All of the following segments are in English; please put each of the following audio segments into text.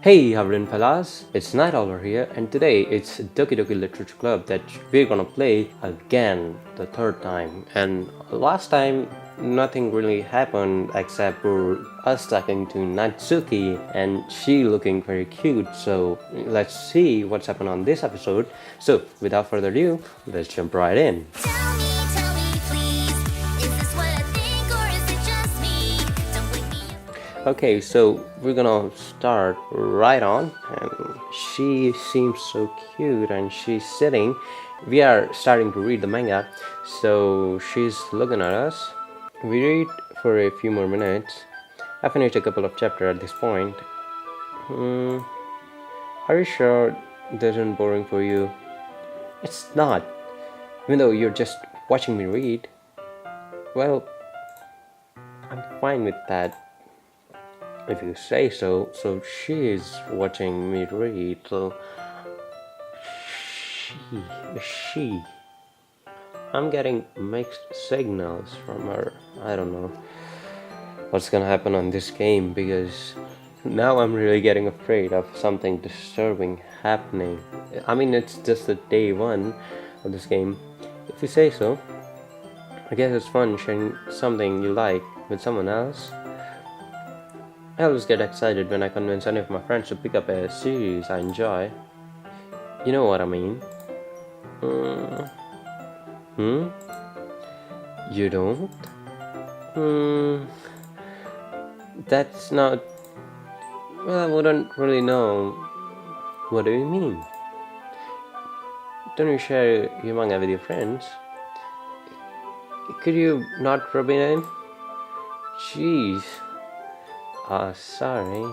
Hey, how are you doing, fellas? It's Nightowler here, and today it's Doki Doki Literature Club that we're gonna play again, the third time. And last time, nothing really happened except for us talking to Natsuki and she looking very cute. So let's see what's happened on this episode. So without further ado, let's jump right in. Tell me, please. Is this what I think, or is it just me? Don't wake me up. Okay, so we're gonna start right on, and she seems so cute, and she's sitting. We are starting to read the manga, so she's looking at us. We read for a few more minutes. I finished a couple of chapters at this point. Are you sure this isn't boring for you? It's not, even though you're just watching me read. Well, I'm fine with that. If you say so. So she is watching me read. So she, she. I'm getting mixed signals from her. I don't know what's gonna happen on this game because now I'm really getting afraid of something disturbing happening. I mean, it's just the day one of this game. If you say so. I guess it's fun sharing something you like with someone else. I always get excited when I convince any of my friends to pick up a series I enjoy. You know what I mean? Hmm? You don't? Hmm. That's not. Well, I wouldn't really know. What do you mean? Don't you share your manga with your friends? Could you not rub it in? Jeez. Sorry.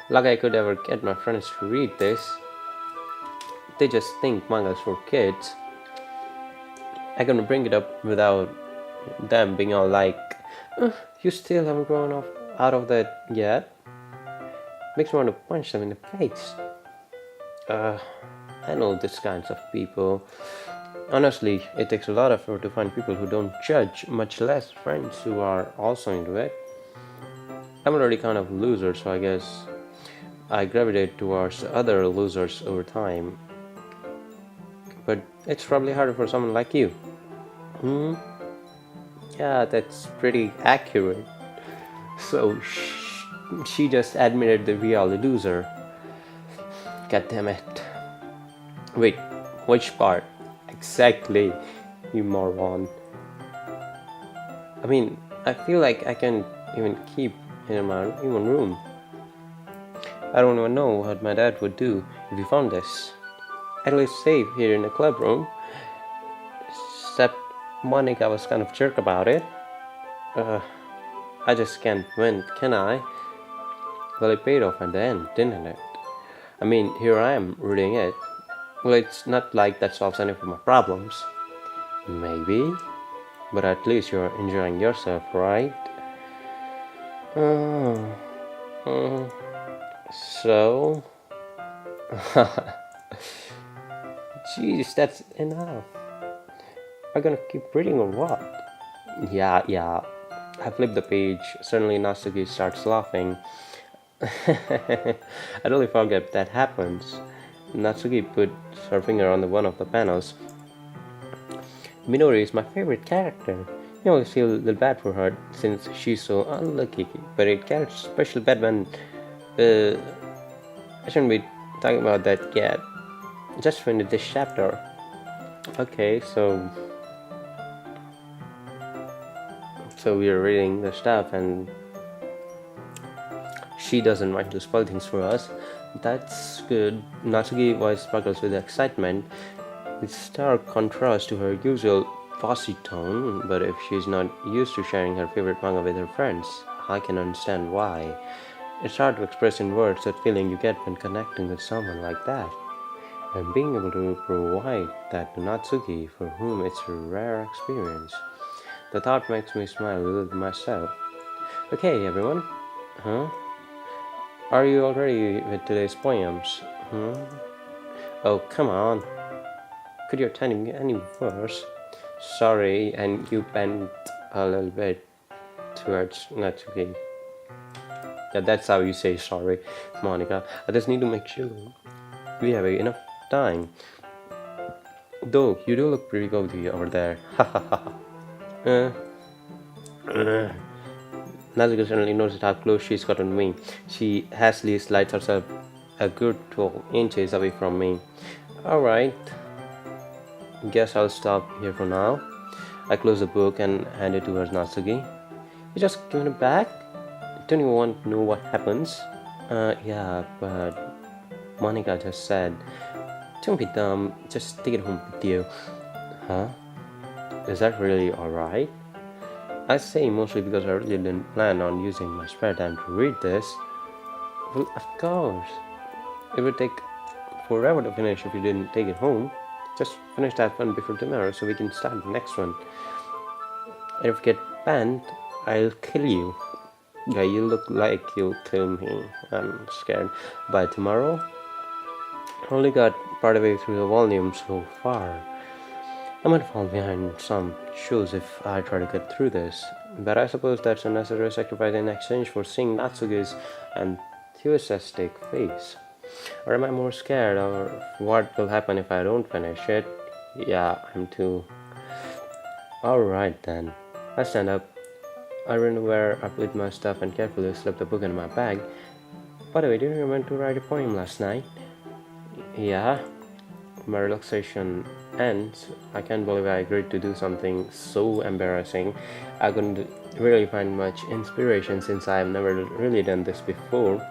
Like I could ever get my friends to read this. They just think manga's for kids. I couldn't bring it up without them being all like, you still haven't grown up out of that yet? Makes me want to punch them in the face. I know these kinds of people. Honestly, it takes a lot of effort to find people who don't judge, much less friends who are also into it. I'm already kind of a loser, so I guess I gravitate towards other losers over time. But it's probably harder for someone like you. Yeah, that's pretty accurate. So she just admitted that we are the loser. God damn it. Wait, which part? Exactly, you moron. I mean, I feel like I can't even keep in my own room. I don't even know what my dad would do if he found this. At least safe here in the club room. Except Monika was kind of jerk about it. I just can't win, can I? Well, it paid off at the end, didn't it? I mean, here I am reading it. Well, it's not like that solves any of my problems. Maybe, but at least you're enjoying yourself, right? So, jeez, that's enough. Am I gonna keep reading or what? Yeah. I flip the page. Suddenly, Natsuki starts laughing. I totally forget that happens. Natsuki puts her finger on one of the panels. Minori is my favorite character. You always feel a little bad for her since she's so unlucky, but it gets especially bad when. I shouldn't be talking about that yet. Just finished this chapter. Okay, so we are reading the stuff and she doesn't mind to spoil things for us. That's good. Natsuki voice sparkles with excitement. It's stark contrast to her usual fussy tone, but if she's not used to sharing her favorite manga with her friends, I can understand why. It's hard to express in words that feeling you get when connecting with someone like that. And being able to provide that to Natsuki, for whom it's a rare experience. The thought makes me smile a little myself. Okay, everyone. Huh? Are you all ready with today's poems? Oh, come on. Could your tiny be any worse? Sorry, and you bent a little bit towards Natsuki. Yeah, that's how you say sorry, Monica. I just need to make sure we have enough time. Though, you do look pretty cozy over there. uh, uh, Natsuki suddenly noticed how close she's gotten to me. She hastily slides herself a good 12 inches away from me. Alright, guess I'll stop here for now. I close the book and hand it towards Natsuki. You just giving it back? Don't you want to know what happens? Yeah, but Monica just said, don't be dumb, just take it home with you. Huh? Is that really alright? I say mostly because I really didn't plan on using my spare time to read this. Well, of course. It would take forever to finish if you didn't take it home. Just finish that one before tomorrow so we can start the next one. And if you get banned, I'll kill you. Yeah, you look like you'll kill me. I'm scared. By tomorrow? Only got part of the way through the volume so far. I might fall behind some shows if I try to get through this, but I suppose that's a necessary sacrifice in exchange for seeing Natsuki's enthusiastic face. Or am I more scared of what will happen if I don't finish it? Yeah, I'm too. Alright then. I stand up. I run where I put my stuff and carefully slip the book in my bag. By the way, did you remember to write a poem last night? Yeah. My relaxation ends. I can't believe I agreed to do something so embarrassing. I couldn't really find much inspiration since I've never really done this before.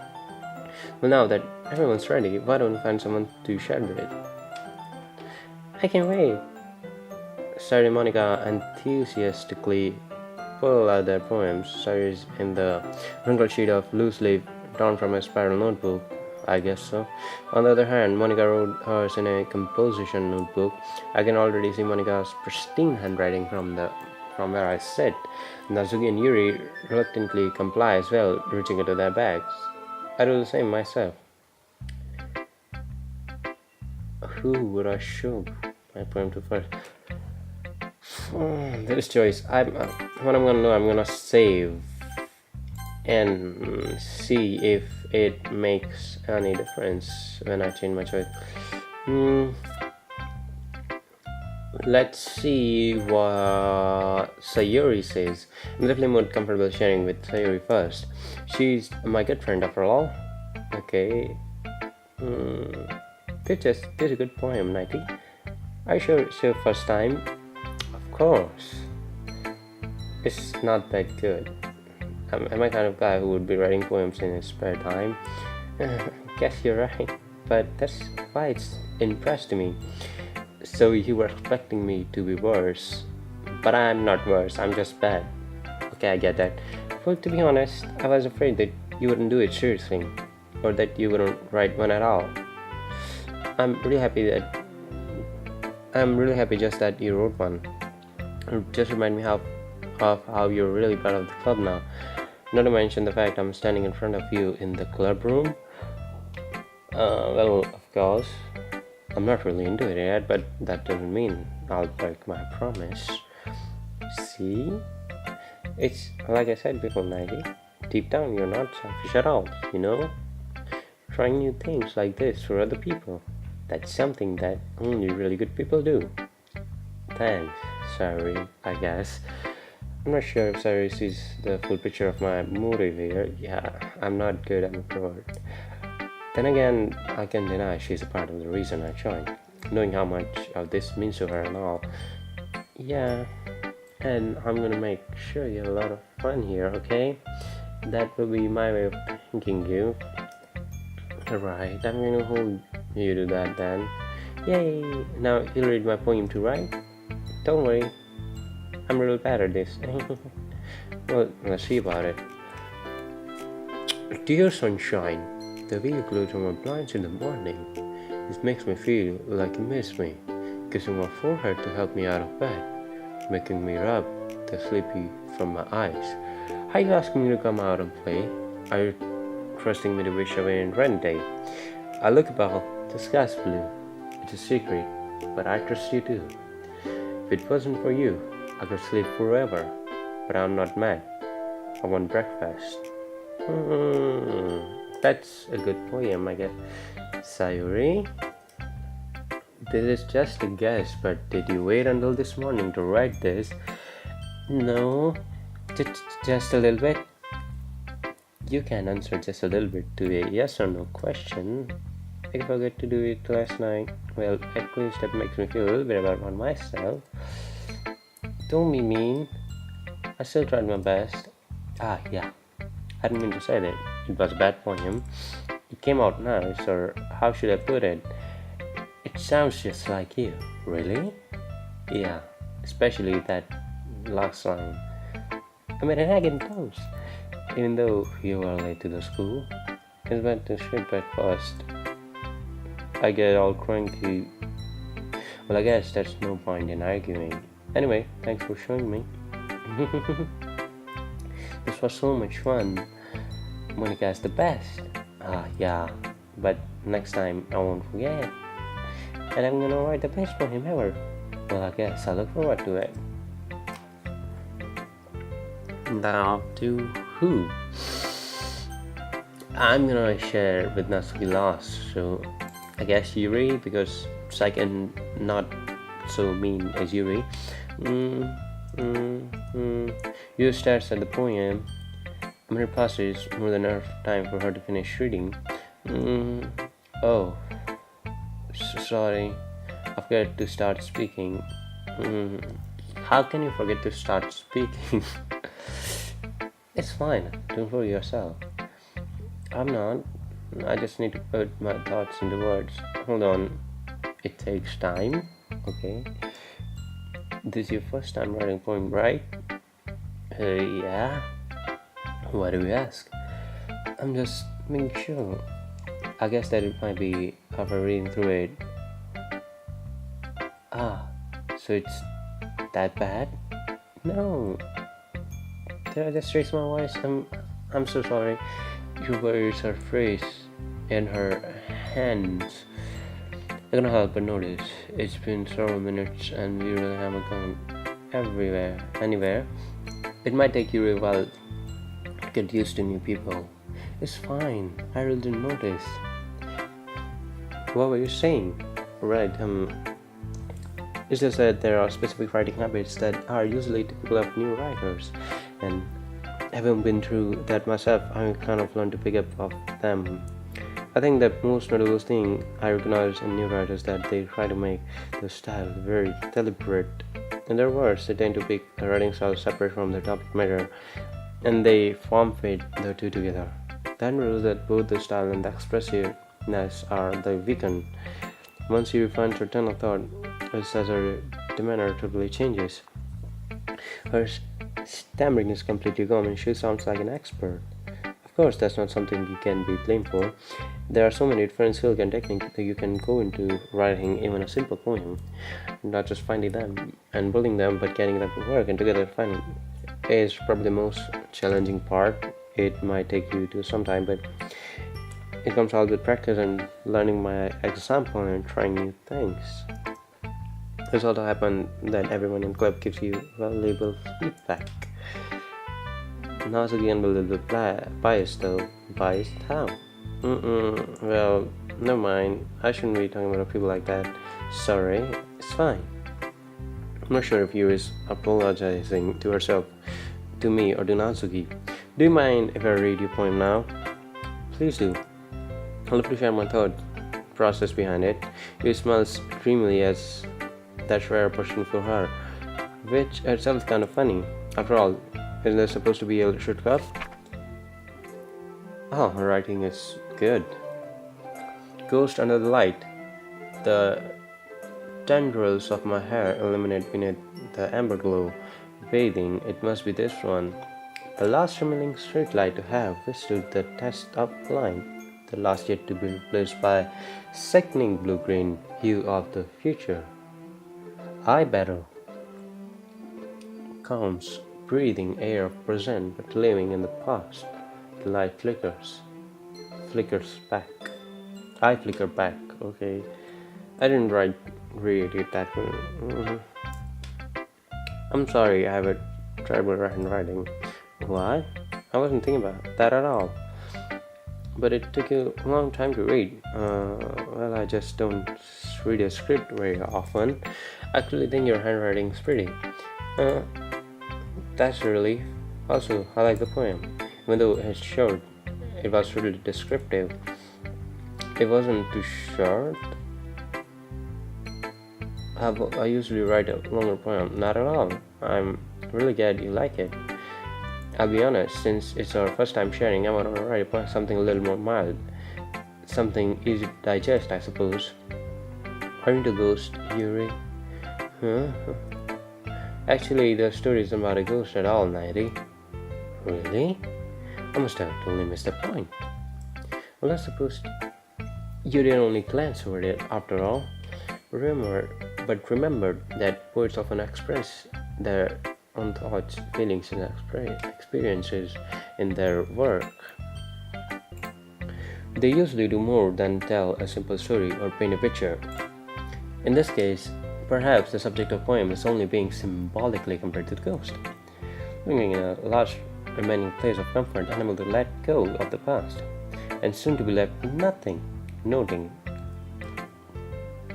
Well, now that everyone's ready, why don't we find someone to share with? I can wait. Sayori Monika enthusiastically pull out their poems. Sayori's in the wrinkled sheet of loose leaf torn from a spiral notebook. I guess so. On the other hand, Monica wrote hers in a composition notebook. I can already see Monica's pristine handwriting from where I sit. Natsuki and Yuri reluctantly comply as well, reaching into their bags. I do the same myself. Who would I show my poem to first? There is choice. What I'm gonna do, I'm gonna save and see if it makes any difference when I change my choice. Let's see what Sayori says. I'm definitely more comfortable sharing with Sayori first. She's my good friend after all. Okay. This is a good poem, Nighty. Are you sure it's your first time? Of course. It's not that good. I'm a kind of guy who would be writing poems in his spare time. Guess you're right, but that's why it's impressed me. So you were expecting me to be worse, but I'm not worse, I'm just bad. Okay, I get that. Well, to be honest, I was afraid that you wouldn't do it seriously, or that you wouldn't write one at all. I'm really happy just that you wrote one. It just remind me of how you're really part of the club now. Not to mention the fact I'm standing in front of you in the club room. Well, of course, I'm not really into it yet, but that doesn't mean I'll break my promise. See? It's like I said before, Nighty. Deep down, you're not selfish at all, you know? Trying new things like this for other people. That's something that only really good people do. Thanks, sorry, I guess. I'm not sure if Sayori sees the full picture of my motive here. Yeah, I'm not good, I'm a introvert. Then again, I can't deny she's a part of the reason I joined, knowing how much of this means to her and all. Yeah, and I'm gonna make sure you have a lot of fun here, okay? That will be my way of thanking you. Alright, I'm gonna hold you to that then. Yay! Now you'll read my poem too, right? Don't worry, I'm real bad at this. Well, let's see about it. Dear sunshine, the way you close my blinds in the morning, it makes me feel like you miss me, kissing my forehead to help me out of bed, making me rub the sleepy from my eyes. Are you asking me to come out and play? Are you trusting me to wish away in rain day? I look above, the sky's blue. It's a secret, but I trust you too. If it wasn't for you, I could sleep forever, but I'm not mad. I want breakfast. That's a good poem, I guess. Sayori, this is just a guess, but did you wait until this morning to write this? No, just a little bit. You can answer just a little bit to a yes or no question. I forgot to do it last night. Well, at least that makes me feel a little bit better about myself. Don't be mean. I still tried my best. Ah, yeah. I didn't mean to say that. It was a bad poem. It came out nice, or how should I put it? It sounds just like you. Really? Yeah, especially that last line. I made an egg and toast. Even though you were late to the school, it went to ship at first. I get all cranky. Well, I guess there's no point in arguing. Anyway, thanks for showing me. This was so much fun. Monika's the best. Ah, yeah, but next time I won't forget. And I'm gonna write the best poem ever. Well, I guess I look forward to it. Now to who? I'm gonna share with Natsuki last, so I guess Yuri, because Psych and not so mean as Yuri. Yuri starts at the poem. A minute passes, more than enough time for her to finish reading. Oh, sorry, I forgot to start speaking. How can you forget to start speaking? It's fine, don't worry yourself. I'm not. I just need to put my thoughts into words. Hold on. It takes time, okay? This is your first time writing a poem, right? Yeah. Why do you ask? I'm just making sure. I guess that it might be after reading through it. Ah, so it's that bad? No. Did I just raise my voice? I'm so sorry. Your words are phrased in her hands. I can't help but notice. It's been several minutes and we really haven't gone anywhere. It might take you a while to get used to new people. It's fine. I really didn't notice. What were you saying? Right, it's just that there are specific writing habits that are usually typical of new writers, and having been through that myself, I kind of learned to pick up of them. I think the most notable thing I recognize in new writers that they try to make their style very deliberate. In their words, they tend to pick a writing style separate from their topic matter, and they form fit the two together. Then realize that both the style and the expressiveness are the weaken. Once you refine your turn of thought, as her demeanor totally changes. Her stammering is completely gone and she sounds like an expert. Of course, that's not something you can be blamed for. There are so many different skills and techniques that you can go into writing even a simple poem. Not just finding them and building them, but getting them to work and together finally is probably the most challenging part. It might take you to some time, but it comes all with practice and learning my example and trying new things. It's also happened that everyone in the club gives you valuable feedback. Natsuki and the biased though. Biased? How? Well, never mind. I shouldn't be talking about people like that. Sorry, it's fine. I'm not sure if Yuri is apologizing to herself, to me, or to Natsuki. Do you mind if I read your poem now? Please do. I'd love to share my thought process behind it. It smells dreamily as that rare portion for her, which itself is kind of funny. After all, isn't there supposed to be a short cup? Oh, her writing is good. Ghost under the light. The tendrils of my hair illuminate beneath the amber glow. Bathing, it must be this one. The last remaining street light to have withstood the test of line. The last yet to be replaced by sickening blue-green hue of the future. I battle. Counts, breathing air of present but living in the past. The light flickers back. I flicker back, okay. I didn't read it that way. I'm sorry, I have a terrible handwriting. What? I wasn't thinking about that at all. But it took you a long time to read. Well, I just don't read a script very often. I actually think your handwriting's pretty. Uh, that's a relief. Also, I like the poem. Even though it's short, it was really descriptive. It wasn't too short. I usually write a longer poem. Not at all. I'm really glad you like it. I'll be honest, since it's our first time sharing, I want to write something a little more mild. Something easy to digest, I suppose. Aren't you a ghost, Yuri? Huh? Actually, the story isn't about a ghost at all, Nighty. Really? I must have totally missed the point. Well, I suppose you didn't only glance over it after all. Remember that poets often express their own thoughts, feelings, and experiences in their work. They usually do more than tell a simple story or paint a picture. In this case, perhaps the subject of poem is only being symbolically compared to the ghost, living in a large remaining place of comfort, unable to let go of the past, and soon to be left with nothing, noting.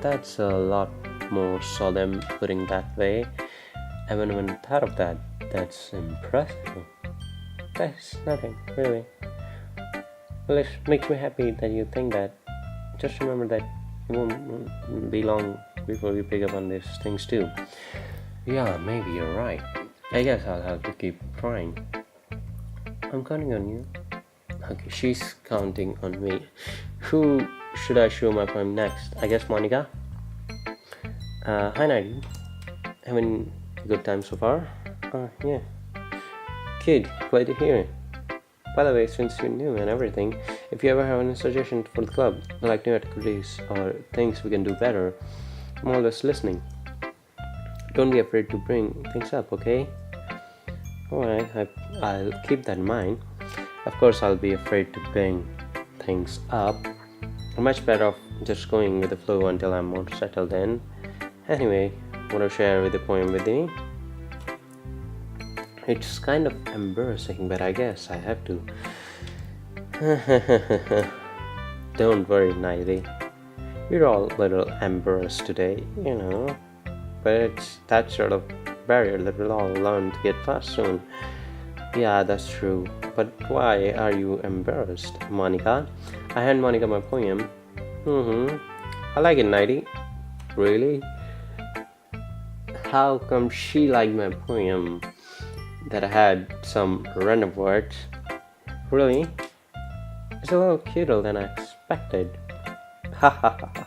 That's a lot more solemn putting that way. I haven't even thought of that. That's impressive. That's nothing, really. Well, it makes me happy that you think that. Just remember that it won't be long before we pick up on these things too. Yeah, maybe you're right. I guess I'll have to keep trying. I'm counting on you. Okay, she's counting on me. Who should I show my poem next? I guess Monica. Hi Nighty. Having a good time so far? Yeah. Kid, glad to hear it. By the way, since you're new and everything, if you ever have any suggestions for the club, like new activities or things we can do better, I'm always listening. Don't be afraid to bring things up, okay? Alright, I'll keep that in mind. Of course, I'll be afraid to bring things up. I'm much better off just going with the flow until I'm more settled in. Anyway, want to share with the poem with me? It's kind of embarrassing, but I guess I have to. Don't worry, Nighty. We're all a little embarrassed today, you know. But it's that sort of barrier that we'll all learn to get past soon. Yeah, that's true. But why are you embarrassed, Monica? I hand Monica my poem. I like it, Nighty. Really? How come she liked my poem that I had some random words? Really? It's a little cuter than I expected. Hahaha.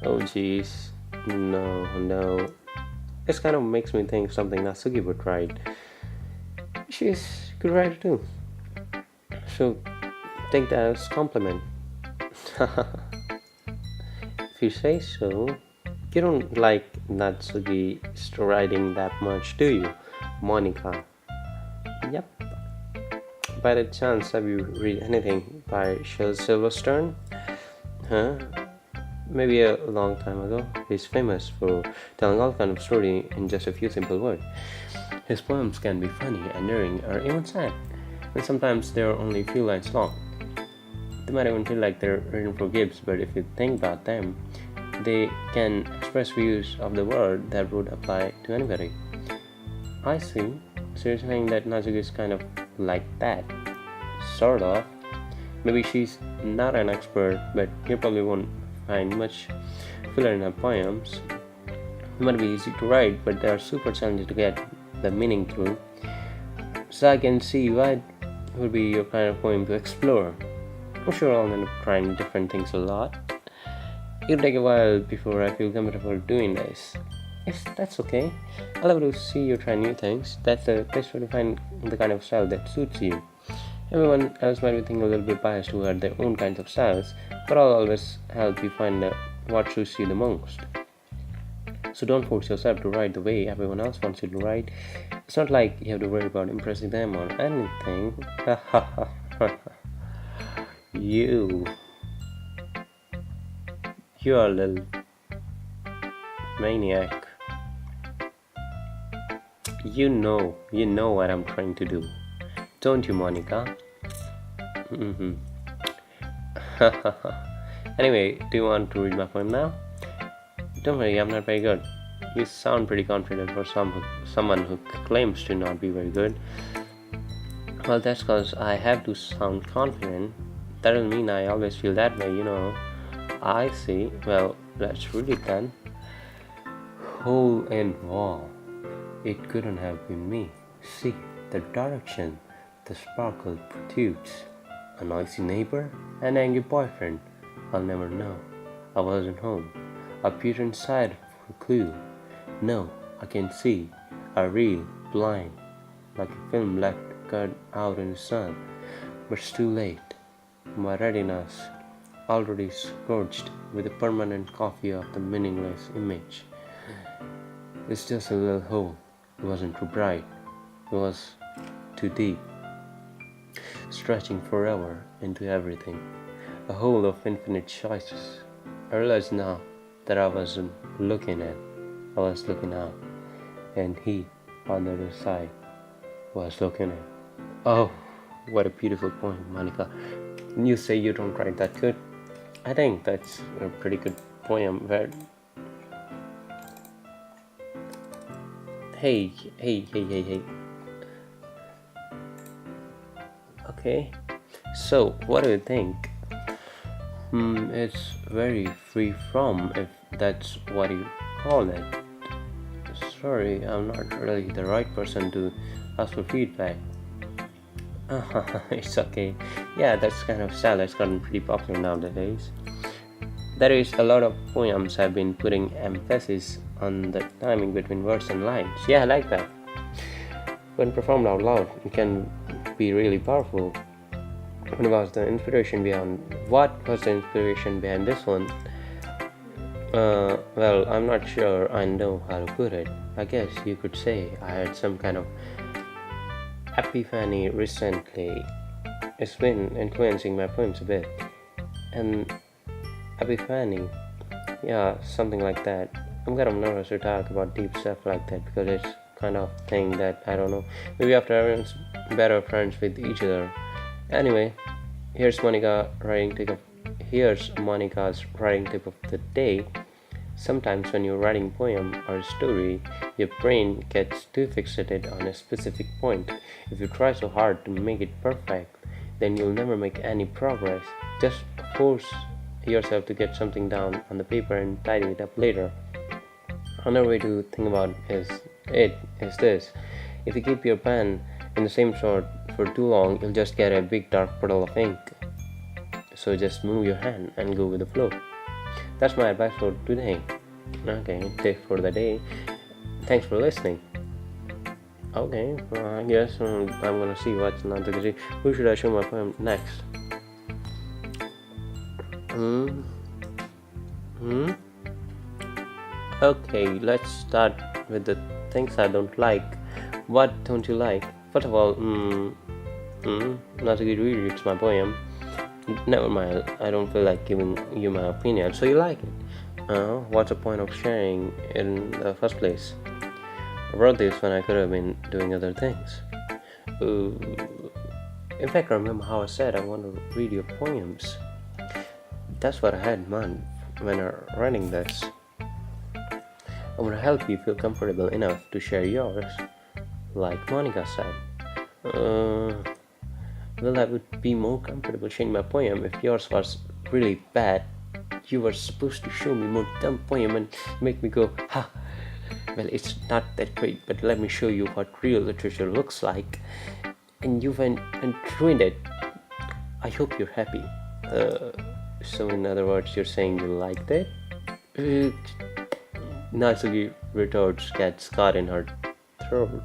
Oh jeez. No. This kind of makes me think something Natsuki would write. She's a good writer too. So take that as a compliment. If you say so. You don't like Natsuki's writing that much, do you, Monica? Yep. By the chance, have you read anything by Shel Silverstone? Huh? Maybe a long time ago. He's famous for telling all kinds of stories in just a few simple words. His poems can be funny, endearing, or even sad, and sometimes they are only a few lines long. They might even feel like they're written for kids, but if you think about them, they can express views of the world that would apply to anybody. I see. So you're saying that Natsuki is kind of like that? Sort of. Maybe she's not an expert, but you probably won't find much filler in her poems. It might be easy to write, but they are super challenging to get the meaning through. So I can see why it would be your kind of poem to explore. I'm sure I'll end up trying different things a lot. It'll take a while before I feel comfortable doing this. Yes, that's okay. I love to see you try new things. That's the best way to find the kind of style that suits you. Everyone else might be thinking a little bit biased toward their own kinds of styles, but I'll always help you find what suits you the most. So don't force yourself to write the way everyone else wants you to write. It's not like you have to worry about impressing them or anything. You're a little maniac. You know what I'm trying to do. don't you, Monica? Mm-hmm. Anyway, do you want to read my poem now? Don't worry, I'm not very good. You sound pretty confident for someone who claims to not be very good. Well, that's because I have to sound confident. That doesn't mean I always feel that way, you know. I see. Well, let's read it then. Hole in wall. It couldn't have been me. See, the direction the sparkle protrudes. A noisy neighbor, an angry boyfriend. I'll never know. I wasn't home. I peered inside for a clue. No, I can see. I reel, blind, like a film left cut out in the sun. But it's too late. My retinas already scorched with the permanent copy of the meaningless image. It's just a little hole. It wasn't too bright. It was too deep, stretching forever into everything. A hole of infinite choices. I realize now that I wasn't looking in. I was looking out. And he, on the other side, was looking in. Oh, what a beautiful poem, Monica. You say you don't write that good? I think that's a pretty good poem. Where Hey. Okay, so what do you think? It's very free from, if that's what you call it. Sorry, I'm not really the right person to ask for feedback. It's okay. Yeah, that's kind of style that's gotten pretty popular nowadays. There is a lot of poems have been putting emphasis on the timing between words and lines. Yeah, I like that. When performed out loud, it can be really powerful. What was the inspiration behind this one? Well, I'm not sure I know how to put it. I guess you could say I had some kind of epiphany recently. It's been influencing my poems a bit. And epiphany, yeah, something like that. I'm kind of nervous to talk about deep stuff like that because it's kind of thing that I don't know. Maybe after everyone's better friends with each other. Anyway, here's Monica's writing tip of the day. Sometimes when you're writing a poem or a story, your brain gets too fixated on a specific point. If you try so hard to make it perfect, then you'll never make any progress. Just force yourself to get something down on the paper and tidy it up later. Another way to think about is this. If you keep your pen in the same spot for too long, you'll just get a big dark puddle of ink. So just move your hand and go with the flow. That's my advice for today. Okay, tip for the day. Thanks for listening. Okay, well, I guess I'm gonna see what's Natsuki. Who should I show my poem next? Okay, let's start with the things I don't like. What don't you like? First of all, Natsuki reads my poem. Never mind, I don't feel like giving you my opinion, so you like it. What's the point of sharing in the first place? I wrote this when I could have been doing other things. In fact, I remember how I said I want to read your poems. That's what I had in mind when I'm writing this. I want to help you feel comfortable enough to share yours, like Monica said. Well, I would be more comfortable sharing my poem if yours was really bad. You were supposed to show me more dumb poem and make me go, ha! Well, it's not that great, but let me show you what real literature looks like. And you went and ruined it. I hope you're happy. So in other words, you're saying you liked it? Natsuki retorts, gets caught in her throat.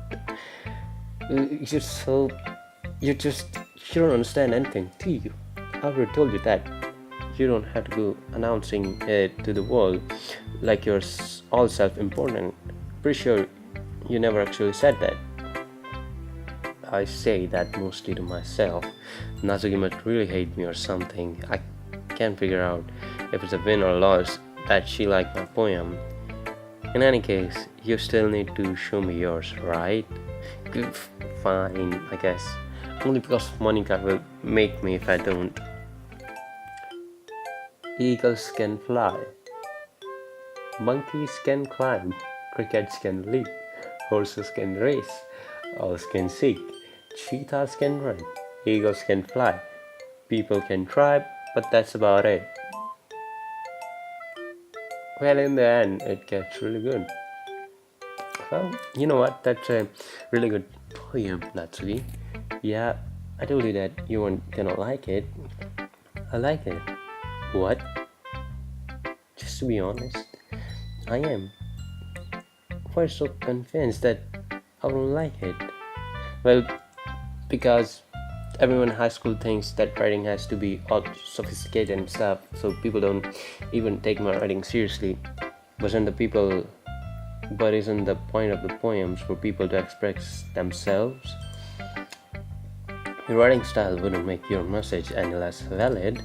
You don't understand anything, do you? I already told you that. You don't have to go announcing it to the world like you're all self-important. Pretty sure you never actually said that. I say that mostly to myself. Natsuki must really hate me or something. I can't figure out if it's a win or loss that she liked my poem. In any case, you still need to show me yours, right? Fine, I guess. only because Monica will make me if I don't. Eagles can fly, monkeys can climb, crickets can leap, horses can race, owls can seek, cheetahs can run, eagles can fly, people can try, but that's about it. Well, in the end, it gets really good. Well, you know what? That's a really good poem, Natsuki. Yeah, I told you that you weren't gonna like it. I like it. What? Just to be honest, I am. Why so convinced that I won't like it? Well, because everyone in high school thinks that writing has to be all sophisticated and stuff, so people don't even take my writing seriously. But isn't the point of the poems for people to express themselves? Your writing style wouldn't make your message any less valid.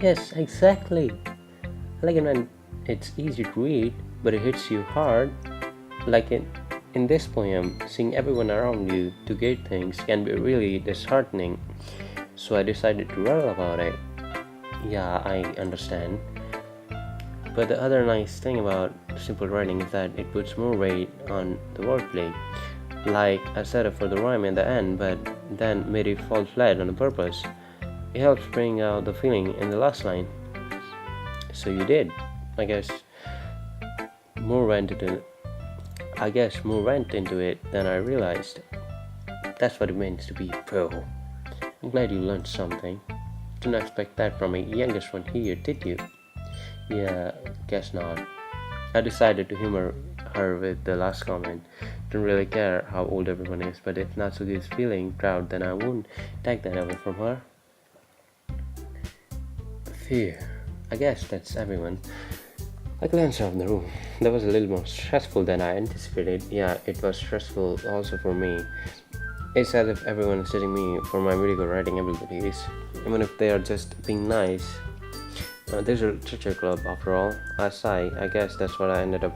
Yes, exactly. I like it when it's easy to read, but it hits you hard. Like in this poem, seeing everyone around you do great things can be really disheartening. So I decided to write about it. Yeah, I understand. But the other nice thing about simple writing is that it puts more weight on the wordplay. Like I set up for the rhyme at the end, but then made it fall flat on purpose. It helps bring out the feeling in the last line. So you did. I guess more went into it than I realized. That's what it means to be pro. I'm glad you learned something. Didn't expect that from a youngest one here, did you? Yeah, guess not. I decided to humor her with the last comment. Don't really care how old everyone is, but if Natsuki is feeling proud, then I won't take that away from her. Phew, I guess that's everyone. I glanced around the room. That was a little more stressful than I anticipated. Yeah, it was stressful also for me. It's as if everyone is judging me for my really good writing abilities, even if they are just being nice. There's a literature club after all. I sigh. I guess that's what I ended up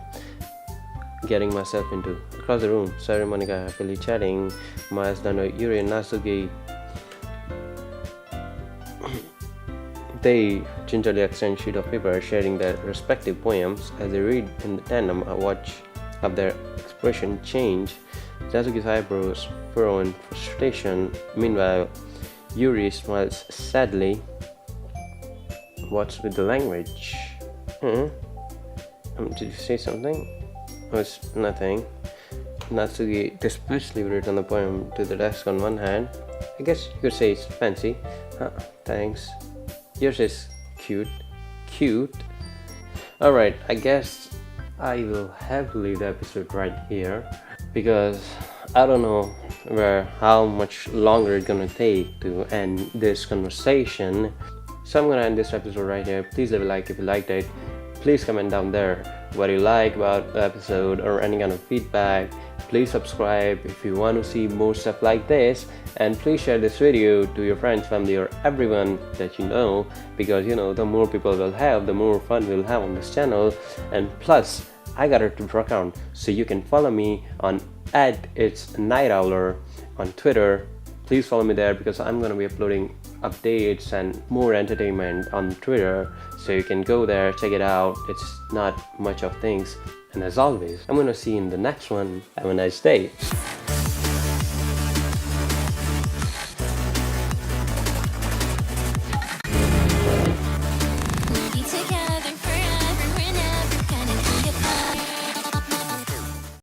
getting myself into. Across the room, Sayori Monika happily chatting, Maya's done with Yuri and Natsuki. They gingerly exchange sheet of paper, sharing their respective poems. As they read in tandem, I watch of their expression change. Natsuki's eyebrows furrow in frustration. Meanwhile, Yuri smiles sadly. What's with the language? Did you say something? Oh, it's nothing. Natsuki displeasedly wrote on the poem to the desk on one hand. I guess you could say it's fancy. Thanks. Yours is cute. Cute. Alright, I guess I will have to leave the episode right here because I don't know how much longer it's gonna take to end this conversation. So I'm gonna end this episode right here. Please leave a like if you liked it. Please comment down there what you like about the episode or any kind of feedback. Please subscribe if you want to see more stuff like this, and please share this video to your friends, family, or everyone that you know, because the more people will have, the more fun we'll have on this channel. And plus I got a Twitter account, so you can follow me on @Nightowler on Twitter. Please follow me there because I'm gonna be uploading updates and more entertainment on Twitter, so you can go there, check it out. It's not much of things, and as always, I'm gonna see you in the next one. Have a nice day.